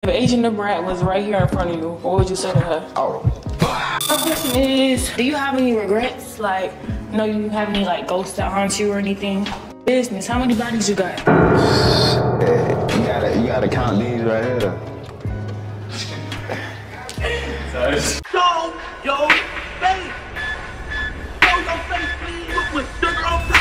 If Agent the Brat was right here in front of you, what would you say to her? Oh. My question is, do you have any regrets? Like, you have any like ghosts that haunt you or anything? Business, how many bodies you got? You gotta count these right here. Show your face. Show your face, please, with sugar on top.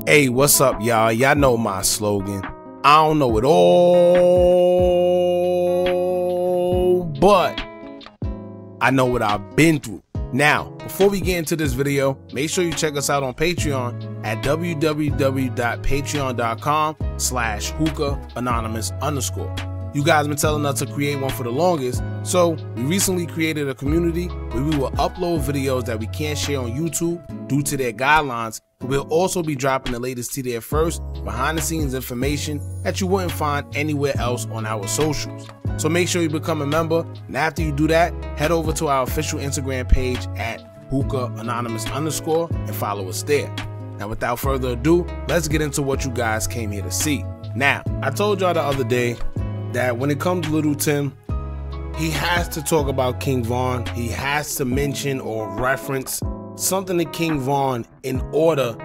Hey, what's up, y'all? Y'all know my slogan. I don't know it all, but I know what I've been through. Now, before we get into this video, make sure you check us out on Patreon at www.patreon.com/Hookah Anonymous _. You guys been telling us to create one for the longest, so we recently created a community where we will upload videos that we can't share on YouTube due to their guidelines. We'll also be dropping the latest to there first, behind the scenes information that you wouldn't find anywhere else on our socials. So make sure you become a member, and after you do that, head over to our official Instagram page at Hookah Anonymous _ and follow us there. Now without further ado, let's get into what you guys came here to see. Now, I told y'all the other day that when it comes to Lul Timm, he has to talk about King Von. He has to mention or reference something to King Von in order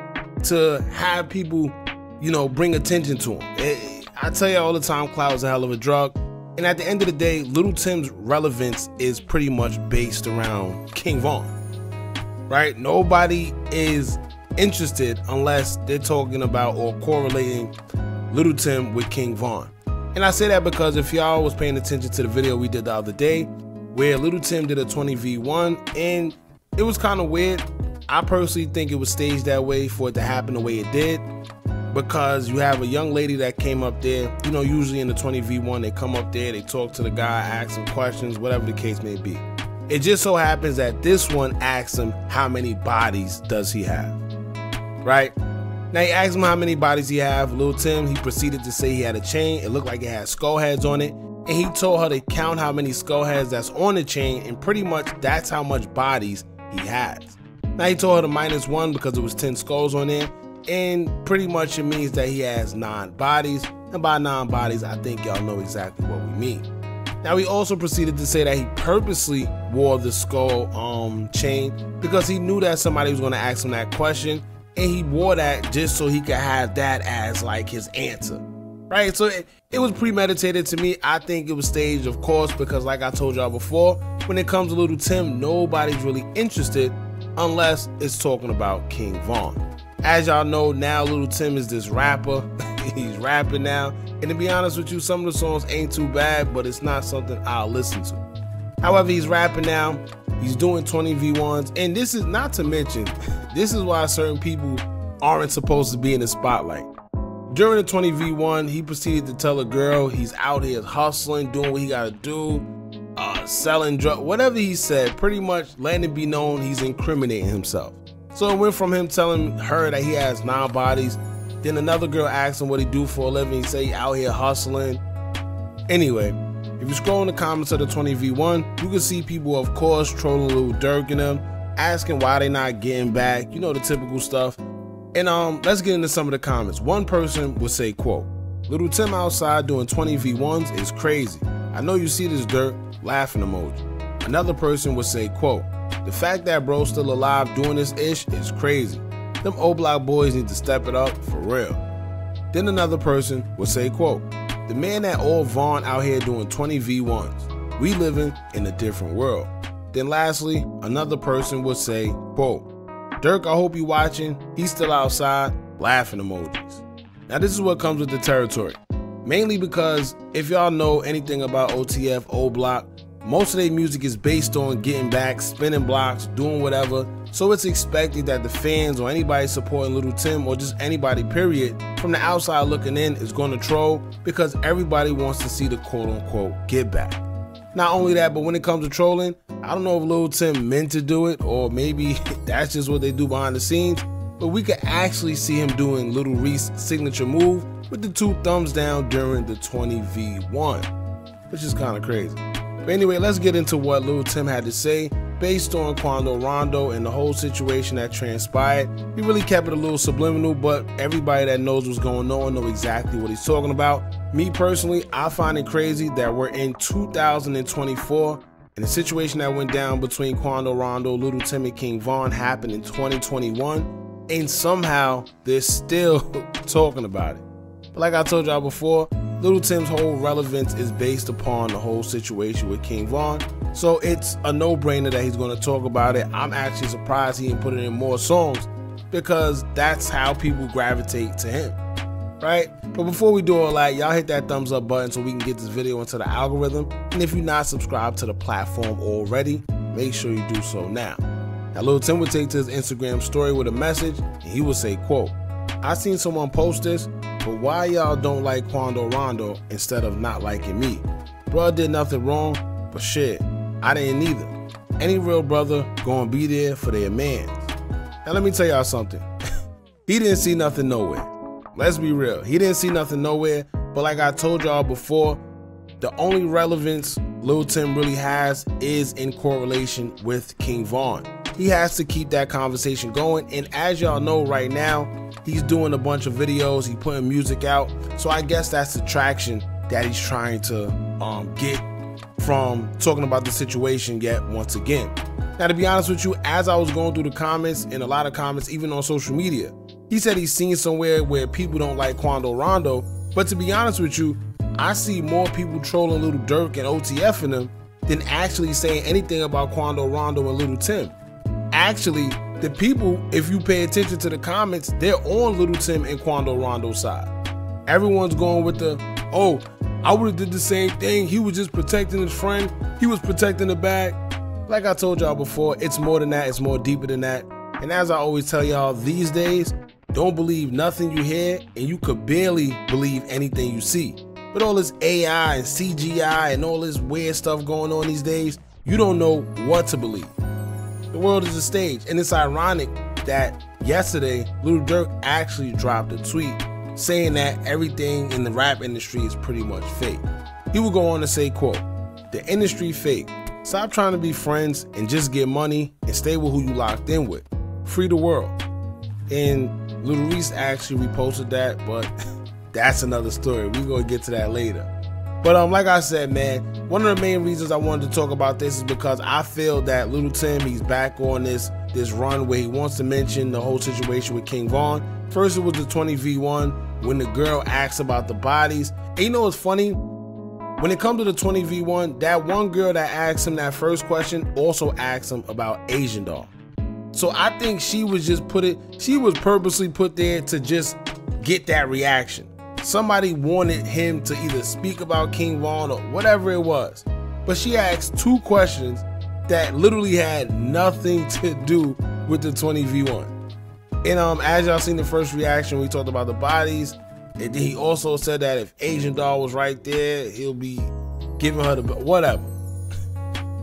to have people, bring attention to him. I tell you all the time, clout is a hell of a drug. And at the end of the day, Lul Timm's relevance is pretty much based around King Von, right? Nobody is interested unless they're talking about or correlating Lul Timm with King Von. And I say that because if y'all was paying attention to the video we did the other day, where Lul Timm did a 20v1, and it was kind of weird. I personally think it was staged that way for it to happen the way it did, because you have a young lady that came up there. Usually in the 20v1, they come up there, they talk to the guy, ask him questions, whatever the case may be. It just so happens that this one asks him how many bodies does he have, right? Now he asked him how many bodies he have. Lul Timm, he proceeded to say he had a chain. It looked like it had skull heads on it. And he told her to count how many skull heads that's on the chain, and pretty much that's how much bodies he has. Now he told her to -1 because it was 10 skulls on there, and pretty much it means that he has 9 bodies. And by 9 bodies, I think y'all know exactly what we mean. Now he also proceeded to say that he purposely wore the skull chain because he knew that somebody was going to ask him that question, and he wore that just so he could have that as like his answer, right? So it was premeditated to me. I think it was staged, of course, because like I told y'all before, when it comes to Lul Timm, nobody's really interested unless it's talking about King Von. As y'all know now, Lul Timm is this rapper. He's rapping now, and to be honest with you, some of the songs ain't too bad, but it's not something I'll listen to. However, he's rapping now. He's doing 20v1s, and this is not to mention, this is why certain people aren't supposed to be in the spotlight. During the 20v1, he proceeded to tell a girl he's out here hustling, doing what he gotta do, selling drugs, whatever he said, pretty much letting it be known he's incriminating himself. So it went from him telling her that he has 9 bodies, then another girl asked him what he do for a living. He said he out here hustling. Anyway, if you scroll in the comments of the 20v1, you can see people, of course, trolling Lil Durk and them, asking why they not getting back, the typical stuff. And let's get into some of the comments. One person would say, quote, "Lul Timm outside doing 20v1s is crazy. I know you see this, Durk," laughing emoji. Another person would say, quote, "The fact that bro's still alive doing this ish is crazy. Them old block boys need to step it up for real." Then another person would say, quote, "The man that all Von out here doing 20v1s. We living in a different world." Then lastly, another person would say, quote, "Durk, I hope you watching. He's still outside," laughing emojis. Now this is what comes with the territory. Mainly because if y'all know anything about OTF, Old Block, most of their music is based on getting back, spinning blocks, doing whatever. So it's expected that the fans or anybody supporting Lul Timm, or just anybody period, from the outside looking in, is going to troll, because everybody wants to see the quote-unquote get back. Not only that, but when it comes to trolling, I don't know if Lul Timm meant to do it, or maybe that's just what they do behind the scenes, but we could actually see him doing Lil Reese's signature move with the 2 thumbs down during the 20v1, which is kind of crazy. But anyway, let's get into what Lul Timm had to say based on Quando Rondo and the whole situation that transpired. He really kept it a little subliminal, but everybody that knows what's going on know exactly what he's talking about. Me personally, I find it crazy that we're in 2024 and the situation that went down between Quando Rondo, Lul Timm, and King Von happened in 2021, and somehow they're still talking about it. But like I told y'all before, Lul Timm's whole relevance is based upon the whole situation with King Von, so it's a no-brainer that he's going to talk about it. I'm actually surprised he didn't put it in more songs, because that's how people gravitate to him, right? But before we do all that, y'all hit that thumbs up button so we can get this video into the algorithm, and if you're not subscribed to the platform already, make sure you do so now. Now, Lul Timm would take to his Instagram story with a message, and he would say, quote, "I seen someone post this, but why y'all don't like Quando Rondo instead of not liking me? Bruh did nothing wrong, but shit, I didn't either. Any real brother gonna be there for their mans." Now let me tell y'all something. He didn't see nothing nowhere. Let's be real. He didn't see nothing nowhere, but like I told y'all before, the only relevance Lul Timm really has is in correlation with King Von. He has to keep that conversation going, and as y'all know right now, he's doing a bunch of videos, he's putting music out, so I guess that's the traction that he's trying to get from talking about the situation yet once again. Now, to be honest with you, as I was going through the comments, and a lot of comments even on social media, he said he's seen somewhere where people don't like Quando Rondo, but to be honest with you, I see more people trolling Lil Durk and OTF in them than actually saying anything about Quando Rondo and Lul Timm. Actually, the people, if you pay attention to the comments, they're on Lul Timm and Quando Rondo's side. Everyone's going with the, oh, I would have did the same thing. He was just protecting his friend. He was protecting the bag. Like I told y'all before, it's more than that. It's more deeper than that. And as I always tell y'all these days, don't believe nothing you hear, and you could barely believe anything you see. With all this AI and CGI and all this weird stuff going on these days, you don't know what to believe. The world is a stage, and it's ironic that yesterday, Lil Durk actually dropped a tweet saying that everything in the rap industry is pretty much fake. He would go on to say, quote, "The industry fake. Stop trying to be friends and just get money and stay with who you locked in with. Free the world." And Lil Reese actually reposted that, but that's another story. We're gonna get to that later. But like I said, man, one of the main reasons I wanted to talk about this is because I feel that Lul Timm, he's back on this run where he wants to mention the whole situation with King Von. First it was the 20v1 when the girl asked about the bodies. And you know what's funny? When it comes to the 20v1, that one girl that asked him that first question also asked him about Asian doll. So I think she was purposely put there to just get that reaction. Somebody wanted him to either speak about King Von or whatever it was. But she asked two questions that literally had nothing to do with the 20v1. And as y'all seen the first reaction, we talked about the bodies. And then he also said that if Asian doll was right there, he'll be giving her the whatever.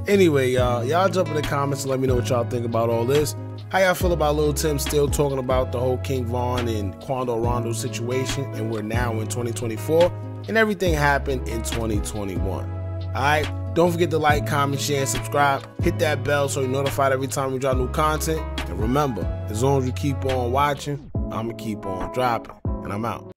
Anyway, y'all jump in the comments and let me know what y'all think about all this. How y'all feel about Lul Timm still talking about the whole King Von and Quando Rondo situation, and we're now in 2024 and everything happened in 2021. Alright, don't forget to like, comment, share, and subscribe. Hit that bell so you're notified every time we drop new content. And remember, as long as you keep on watching, I'ma keep on dropping. And I'm out.